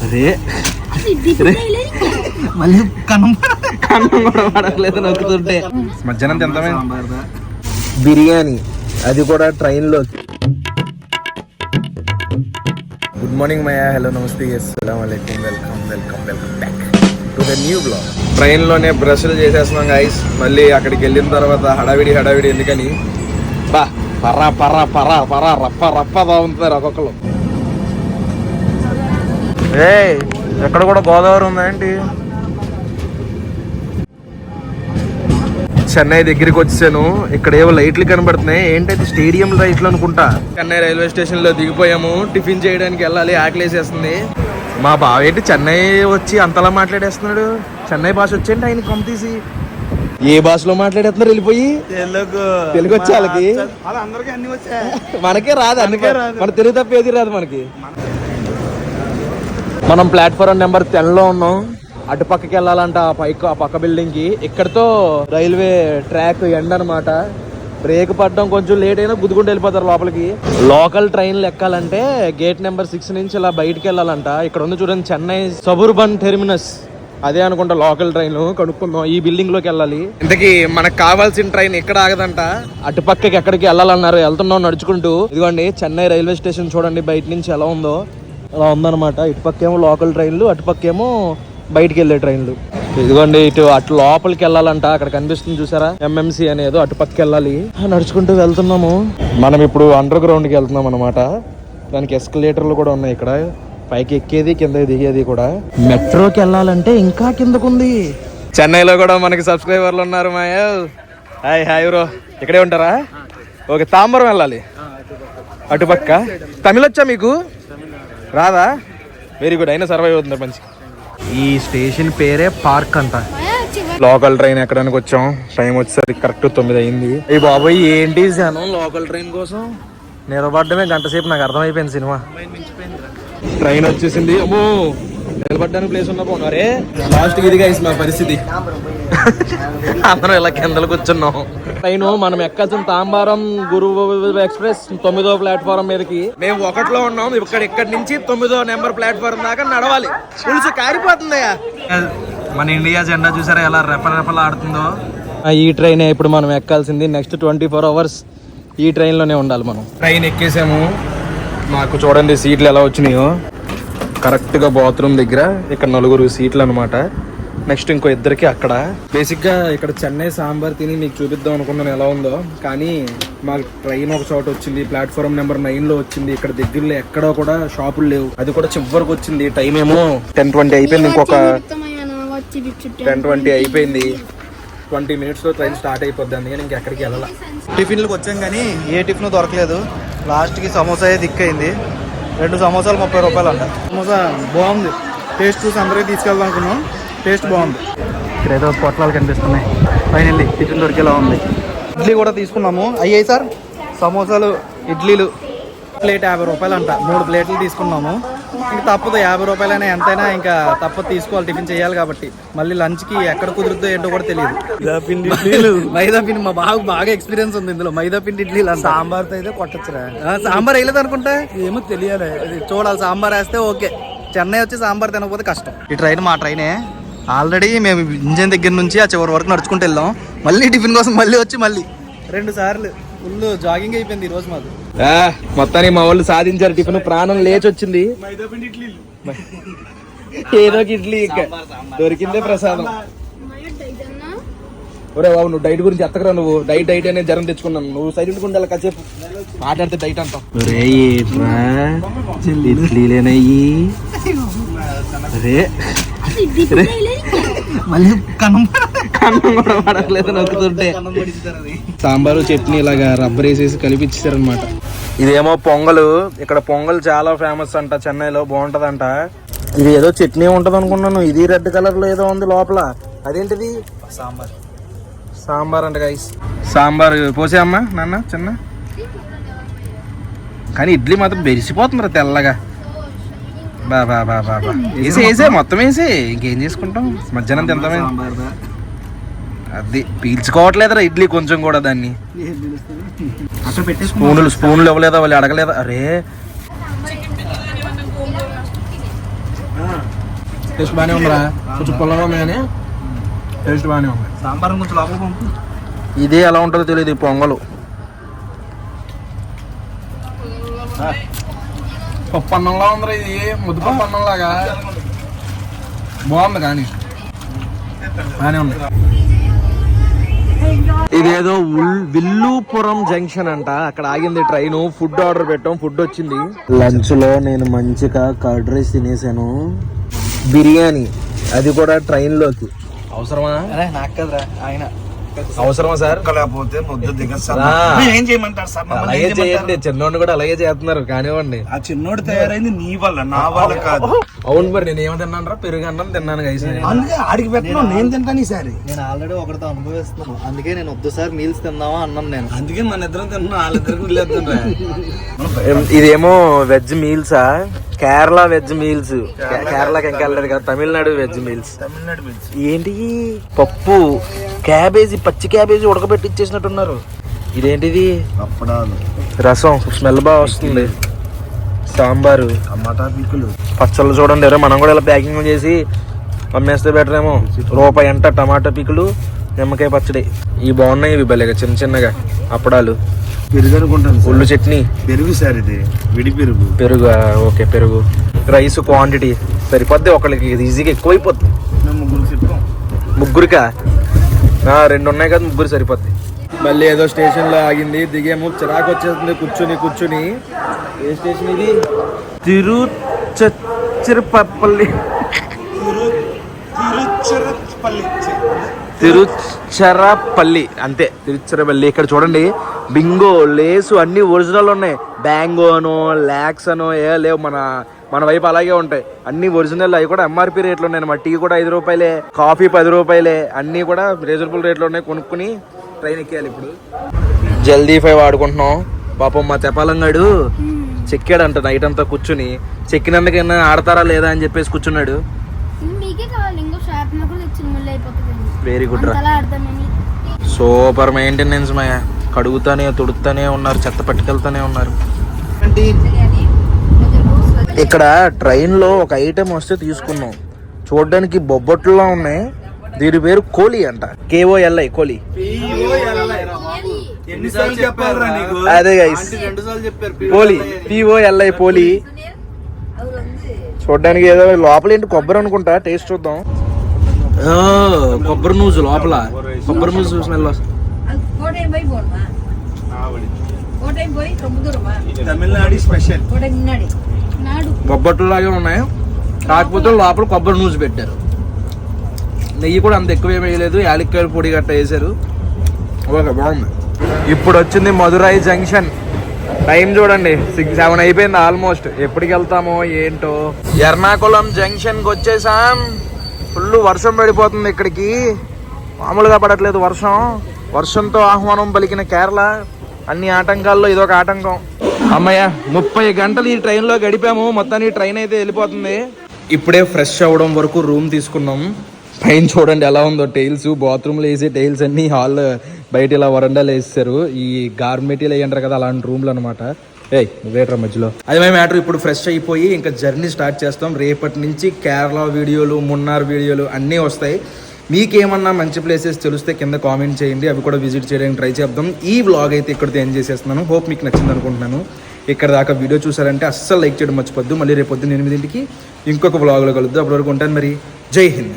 అరే మళ్ళీ కన్నం కూడా పడట్లేదు నొక్కుతుంటే. మధ్యాహ్నం తింటామే బిర్యానీ, అది కూడా ట్రైన్లో. గుడ్ మార్నింగ్ మయా, హలో నమస్తే, అస్సలాము అలైకుం, welcome welcome welcome back to the new blog. ట్రైన్లోనే బ్రష్లు చేసేస్తున్నాం గైస్. మళ్ళీ అక్కడికి వెళ్ళిన తర్వాత హడావిడి ఎందుకని బా పర్రా పర్రా పర్రా పర్రా రప్ప రప్ప బాగుంటున్నారు ఒక్కొక్కరు. ఎక్కడ కూడా గోదావరి ఉందా ఏంటి? చెన్నై దగ్గరికి వచ్చాను. ఇక్కడ ఏవో లైట్లు కనబడుతున్నాయి, ఏంటంటే స్టేడియం లైట్లు అనుకుంటా. చెన్నై రైల్వే స్టేషన్ లో దిగిపోయాము, టిఫిన్ చేయడానికి వెళ్ళాలి, ఆకలేసేస్తుంది. మా బావ ఏంటి చెన్నై వచ్చి అంతలా మాట్లాడేస్తున్నాడు. చెన్నై భాష వచ్చేయండి ఆయన కొమ్మ తీసి. ఏ భాషలో మాట్లాడేస్తున్నారు వెళ్ళిపోయి? తెలుగు వచ్చి వాళ్ళకి మనకే రాదు, అందుకే మన తెలుగు తప్ప ఏది రాదు మనకి. మనం ప్లాట్ఫారం నెంబర్ 10 లో ఉన్నాం. అటు పక్కకి వెళ్ళాలంట, ఆ పక్క బిల్డింగ్ కి. ఇక్కడతో రైల్వే ట్రాక్ ఎండ్ అనమాట. బ్రేక్ పడడం కొంచెం లేట్ అయినా గుద్దుకుంటూ వెళ్ళిపోతారు లోపలికి. లోకల్ ట్రైన్లు ఎక్కాలంటే గేట్ నెంబర్ 6 నుంచి ఇలా బయటకు వెళ్ళాలంట. ఇక్కడ ఉంది చూడండి, చెన్నై సబర్బన్ టెర్మినస్, అదే అనుకుంటా లోకల్ ట్రైన్. కనుక్కుందాం, ఈ బిల్డింగ్ లోకి వెళ్ళాలి. ఇంతకీ మనకు కావాల్సిన ట్రైన్ ఎక్కడ ఆగదంట. అటు పక్కకి ఎక్కడికి వెళ్ళాలన్నారు, వెళ్తున్నాం నడుచుకుంటూ. ఇదిగోండి చెన్నై రైల్వే స్టేషన్ చూడండి బయట నుంచి ఎలా ఉందో. అలా ఉందన్నమాట. ఇటుపక్కేమో లోకల్ ట్రైన్లు, అటుపక్కేమో బయటికి వెళ్ళే ట్రైన్లు. ఇదిగోండి ఇటు అటు లోపలికి వెళ్ళాలంట. అక్కడ కనిపిస్తుంది చూసారా, ఎంఎంసి అనేదో, అటు పక్కకి వెళ్ళాలి. నడుచుకుంటూ వెళ్తున్నాము. మనం ఇప్పుడు అండర్ గ్రౌండ్ కి వెళ్తున్నాం అనమాట. దానికి ఎస్కలేటర్లు కూడా ఉన్నాయి ఇక్కడ, పైకి ఎక్కేది కింద దిగేది కూడా. మెట్రోకి వెళ్ళాలంటే ఇంకా కిందకుంది. చెన్నైలో కూడా మనకి సబ్స్క్రైబర్లు ఉన్నారు మాయా. హాయ్ హాయ్ బ్రో, ఇక్కడే ఉంటారా? ఓకే, తాంబరం వెళ్ళాలి అటుపక్క. తమిళ వచ్చా మీకు? రాదా? వెరీ గుడ్, అయినా సర్వైవ్ అవుతుంది మంచి. ఈ స్టేషన్ పేరే పార్క్ అంట. లోకల్ ట్రైన్ ఎక్కడానికి వచ్చాం. టైం వచ్చేసరికి కరెక్ట్ 9 అయింది. ఈ బాబాయ్ ఏంటి జనం లోకల్ ట్రైన్ కోసం నిలబడ్డమే గంట సేపు. నాకు అర్థమైపోయింది సినిమా. ట్రైన్ వచ్చేసింది. అమ్మో, నిలబడ్డానికి ప్లేస్ ఉన్నా పోనారే. లాస్ట్ ఇది గైస్ మా పరిస్థితి. అందరం ఇలా కిందలు కూర్చున్నాం. ట్రైన్ మనం ఎక్కాల్సిన తాంబారం గురు ఎక్స్ప్రెస్ 9వ ప్లాట్ఫారం మీదకి. మేము 1లో ఉన్నాం. ఇక్కడి నుంచి 9వ నెంబర్ ప్లాట్ఫారం దాకా నడవాలి. పులుసు కారిపోతుందయ్యా. మన ఇండియా జెండా చూసారా ఎలా రెపరెపలా ఆడుతుందో. ఈ ట్రైన్ ఇప్పుడు మనం ఎక్కాల్సింది. నెక్స్ట్ 24 అవర్స్ ఈ ట్రైన్ లోనే ఉండాలి మనం. ట్రైన్ ఎక్కేసాము. మాకు చూడండి సీట్లు ఎలా వచ్చినాయో. కరెక్ట్ గా బాత్రూమ్ దగ్గర. ఇక్కడ 4 సీట్లు అనమాట. నెక్స్ట్ ఇంకో 2కి అక్కడ. బేసిక్ గా ఇక్కడ చెన్నై సాంబార్ తిని మీకు చూపిద్దాం అనుకున్నాను ఎలా ఉందో. కానీ మాకు ట్రైన్ ఒక చోట వచ్చింది, ప్లాట్ఫారం నెంబర్ 9 లో వచ్చింది. ఇక్కడ దగ్గరలో ఎక్కడో కూడా షాపులు లేవు. అది కూడా చివరికి వచ్చింది. టైం ఏమో 10:20 అయిపోయింది. ఇంకొక 10:20 అయిపోయింది. 20 minutes లో ట్రైన్ స్టార్ట్ అయిపోద్ది. అందుకని ఇంకెక్కడికి వెళ్ళాలి. టిఫిన్లకు వచ్చాం కానీ ఏ టిఫిన్ దొరకలేదు. లాస్ట్కి సమోసా దిక్కయింది. 2 సమోసాలు 30 రూపాయలు అంట. సమోసా బాగుంది, టేస్ట్ చూసి అందరికీ తీసుకెళ్దాం అనుకున్నాం. టేస్ట్ బాగుంది. ఇక్కడేదో పొట్లాలు కనిపిస్తున్నాయి. ఫైనల్లీ టిఫిన్ దొరికేలా ఉంది. ఇడ్లీ కూడా తీసుకున్నాము. అయ్యాయి సార్ సమోసాలు, ఇడ్లీలు. ప్లేట్ 50 రూపాయలు అంట. 3 ప్లేట్లు తీసుకున్నాము. ఇంక తప్పదు, 50 రూపాయలైనా ఎంతైనా ఇంకా తప్పదు, తీసుకోవాలి. టిఫిన్ చేయాలి కాబట్టి. మళ్ళీ లంచ్కి ఎక్కడ కుదురుతుందో ఏంటో కూడా తెలియదు. మైదా పిండి మా బాగా ఎక్స్పీరియన్స్ ఉంది ఇందులో. మైదా పిండి ఇడ్లీలు. సాంబార్తో అయితే కొట్టచ్చురా. సాంబార్ వేయలేదు అనుకుంటా, ఏమో తెలియాలి. చూడాలి. సాంబార్ వేస్తే ఓకే. చెన్నై వచ్చి సాంబార్ తినకపోతే కష్టం. ఈ ట్రైన్ మా ట్రైనే. ఆల్రెడీ మేము ఇంజన్ దగ్గర నుంచి ఆ చివరి వరకు నడుచుకుంటూ వెళ్ళాం. మళ్ళీ టిఫిన్ కోసం మళ్ళీ 2 సార్లు ఫుల్ జాగింగ్ అయిపోయింది ఈ రోజు మాకు. మొత్తానికి మా వాళ్ళు సాధించారు టిఫిన్. ప్రాణం లేచి వచ్చింది. ఏదో ఇడ్లీ దొరికిందే ప్రసాదం. ఒరే బాబు, నువ్వు డైట్ గురించి ఎత్తకరా. నువ్వు డైట్ అనేది జ్వరం తెచ్చుకున్నాను. నువ్వు సైలెంట్ ఉండాలి, కాసేపు మాట్లాడితే డైట్ అంటావు. ఇడ్లీలేనయ్యి. మళ్ళీ కన్నం కూడా పడట్లేదు నొక్కుతుంటే. సాంబారు చట్నీ ఇలాగా రబ్బర్ వేసేసి కలిపిచ్చారనమాట. ఇదేమో పొంగల్. ఇక్కడ పొంగల్ చాలా ఫేమస్ అంట చెన్నైలో, బాగుంటదంట. ఇది ఏదో చట్నీ ఉంటది అనుకున్నాను. ఇది రెడ్ కలర్ లో ఏదో ఉంది లోపల. అదేంటిది? సాంబార్ అంట గైస్. సాంబార్ పోసే అమ్మా నాన్న చిన్న. కానీ ఇడ్లీ మాత్రం బెరిసిపోతుంది తెల్లగా. బాబా వేసే మొత్తం వేసే ఇంకేం చేసుకుంటాం. మధ్యాహ్నం తింటామే. అది పీల్చుకోవట్లేదురా ఇడ్లీ కొంచెం కూడా. దాన్ని స్పూన్లు ఇవ్వలేదా, వాళ్ళు అడగలేదా? అరే టేస్ట్ బాగానే ఉందిరా, కొంచెం పొలంగా ఉంది కానీ టేస్ట్ బాగానే ఉంది. సాంబార్ కొంచెం లోపల పంపు. ఇదే ఎలా ఉంటుందో తెలియదు ఈ పొంగలు. పప్పు అన్నంలా ఉందిరా ఇది, ముద్దపప్పు అన్నంలాగా బాగుంది కానీ బాగానే ఉంది. ఇదేదో విల్లుపురం జంక్షన్ అంట, అక్కడ ఆగింది ట్రైన్. ఫుడ్ ఆర్డర్ పెట్టాం, ఫుడ్ వచ్చింది. లంచ్ లో నేను మంచిగా కర్డ్ రైస్ తినేసాను, బిర్యానీ, అది కూడా ట్రైన్ లోకి. అవసరమా? నాకు కదరా ఆయన. అవసరమా సార్? లేకపోతే ముద్ద దిగదు. ఏం చేయమంటారు సార్? అలాగే చేయండి, చిన్నోడిని కూడా అలాగే చేస్తున్నారు కానివ్వండి. ఆ చిన్నోడు తయారైంది నీ వల్ల, నా వల్ల కాదు. అవును మరి నేను ఏమి తిన్నాను రా, పెరుగు అన్నం తిన్నాను గైస్. అందుకే ఆడికి పెట్టినా నేను తింటాను ఈసారి. నేను ఆల్రెడీ ఒకరితో అనుభవిస్తున్నాను, అందుకే నేను వద్దు సార్ మీల్స్ తిందామా అన్నాను నేను. అందుకే మన ఇద్దరం తిన్నా, వాళ్ళిద్దరికి ఇదేమో వెజ్ మీల్సా, కేరళ వెజ్ మీల్స్. కేరళకి ఇంకా వెళ్ళలేదు కదా, Tamil Nadu veg meals. Tamil Nadu meals. ఏంటి పప్పు, క్యాబేజీ, పచ్చి క్యాబేజీ ఉడకబెట్టి ఇచ్చేసినట్టున్నారు. ఇదేంటిది? అప్పడాలు, రసం, స్మెల్ బాగా వస్తుంది. సాంబారు, టమాటా పీకులు, పచ్చళ్ళు చూడండి. ఎవరో మనం కూడా ఇలా ప్యాకింగ్ చేసి అమ్మేస్తే బెటర్ ఏమో. రూపాయి అంట టమాటా పీకులు, నిమ్మకాయ పచ్చడి. ఇవి బాగున్నాయి, ఇవి భలేగా చిన్న చిన్నగా. అప్పడాలు, పెరుగు అనుకుంటాను. ఉల్లు చట్నీ, పెరుగు సార్ ఇది, విడి పెరుగు. పెరుగు, ఓకే పెరుగు. రైస్ క్వాంటిటీ సరిపోద్ది, ఒకళ్ళకి ఈజీగా ఎక్కువైపోద్ది. మేము ముగ్గురు చెప్తాం. ముగ్గురికా? 2 ఉన్నాయి కదా, ముగ్గురు సరిపోద్ది. మళ్ళీ ఏదో స్టేషన్ లో ఆగింది, దిగేమో. చిరాకు వచ్చేస్తుంది కూర్చుని. ఏ స్టేషన్ ఇది? తిరుచిరపల్లి. తిరుచిరపల్లి అంతే, తిరుచిరపల్లి. ఇక్కడ చూడండి, బింగో, లేసు అన్ని ఒరిజినల్ ఉన్నాయి. బ్యాంగో అనో లాక్స్ అనో ఏ లేవు, మన వైపు అలాగే ఉంటాయి అన్ని ఒరిజినల్. అవి కూడా ఎంఆర్పి రేట్లు ఉన్నాయి అన్నమాట. టీ కూడా 5 రూపాయలే, కాఫీ 10 రూపాయలే, అన్నీ కూడా రీజనబుల్ రేట్లు ఉన్నాయి. కొనుక్కుని ట్రైన్ ఎక్కేయాలి. ఇప్పుడు జల్దీ 5 ఆడుకుంటున్నాం. పాపం మా తెపాలంగాడు చెక్కాడంట నైట్ అంతా కూర్చుని. చెక్కినందుకైనా ఆడతారా లేదా అని చెప్పేసి కూర్చున్నాడు. వెరీ గుడ్ రా, సూపర్ మెయింటెనెన్స్ మాయా. కడుగుతానే తుడుతానే ఉన్నారు, చెత్త పట్టుకెళ్తానే ఉన్నారు. ఇక్కడ ట్రైన్ లో ఒక ఐటెం వస్తే తీసుకున్నాం. చూడడానికి బొబ్బట్లా ఉన్నాయి. దీని పేరు కోలి అంట, KOLI కోలి. అదే గైస్, పోలి, POLI పోలి. చూడడానికి ఏదో లోపల ఏంటి కొబ్బరి అనుకుంటా, టేస్ట్ చూద్దాం. కొబ్బరి నూజు లోపల, కొబ్బరి నూజు స్మెల్. తమిళనాడు స్పెషల్. బొబ్బట్లు లాగే ఉన్నాయి, కాకపోతే లోపల కొబ్బరి నూజు పెట్టారు. నెయ్యి కూడా అంత ఎక్కువ ఏమి వేయలేదు, యాలక్కాయల పొడి గట్ట వేసారు. ఓకే, బాగుంది. ఇప్పుడు వచ్చింది మదురై జంక్షన్. టైం చూడండి, 6-7 అయిపోయింది ఆల్మోస్ట్. ఎప్పటికి వెళ్తామో ఏంటో. ఎర్నాకుళం జంక్షన్కి వచ్చేసాం. ఫుల్ వర్షం పడిపోతుంది ఇక్కడికి, మామూలుగా పడట్లేదు వర్షం. వర్షంతో ఆహ్వానం పలికిన కేరళ. అన్ని ఆటంకాల్లో ఇదొక ఆటంకం. అమ్మయ్య, 30 గంటలు ఈ ట్రైన్లో గడిపాము. మొత్తానికి ట్రైన్ అయితే వెళ్ళిపోతుంది. ఇప్పుడే ఫ్రెష్ అవ్వడం వరకు రూమ్ తీసుకున్నాం. పైన చూడండి ఎలా ఉందో టైల్స్, బాత్రూమ్లో వేసే టైల్స్ అన్ని హాల్ బయట ఇలా వరండాలు వేస్తారు. ఈ గార్మెంటీలు వేయంటారు కదా, అలాంటి రూమ్లు అనమాట. నువ్వేట్రా మధ్యలో. అది మేము మ్యాటర్. ఇప్పుడు ఫ్రెష్ అయిపోయి ఇంకా జర్నీ స్టార్ట్ చేస్తాం. రేపటి నుంచి కేరళ వీడియోలు, మున్నార్ వీడియోలు అన్నీ వస్తాయి. మీకేమన్నా మంచి ప్లేసెస్ తెలిస్తే కింద కామెంట్ చేయండి, అవి కూడా విజిట్ చేయడానికి ట్రై చేద్దాం. ఈ వ్లాగ్ అయితే ఇక్కడితో ఎండ్ చేసేస్తున్నాను. హోప్ మీకు నచ్చింది అనుకుంటున్నాను. ఇక్కడ దాకా వీడియో చూసారంటే అస్సలు లైక్ చేయడం మర్చిపోద్దు. మళ్ళీ రేపు పొద్దున్న 8 గంటలకి ఇంకొక వ్లాగ్లో కలుద్దాం. అప్పటి వరకు ఉంటాను మరి. జై హింద్.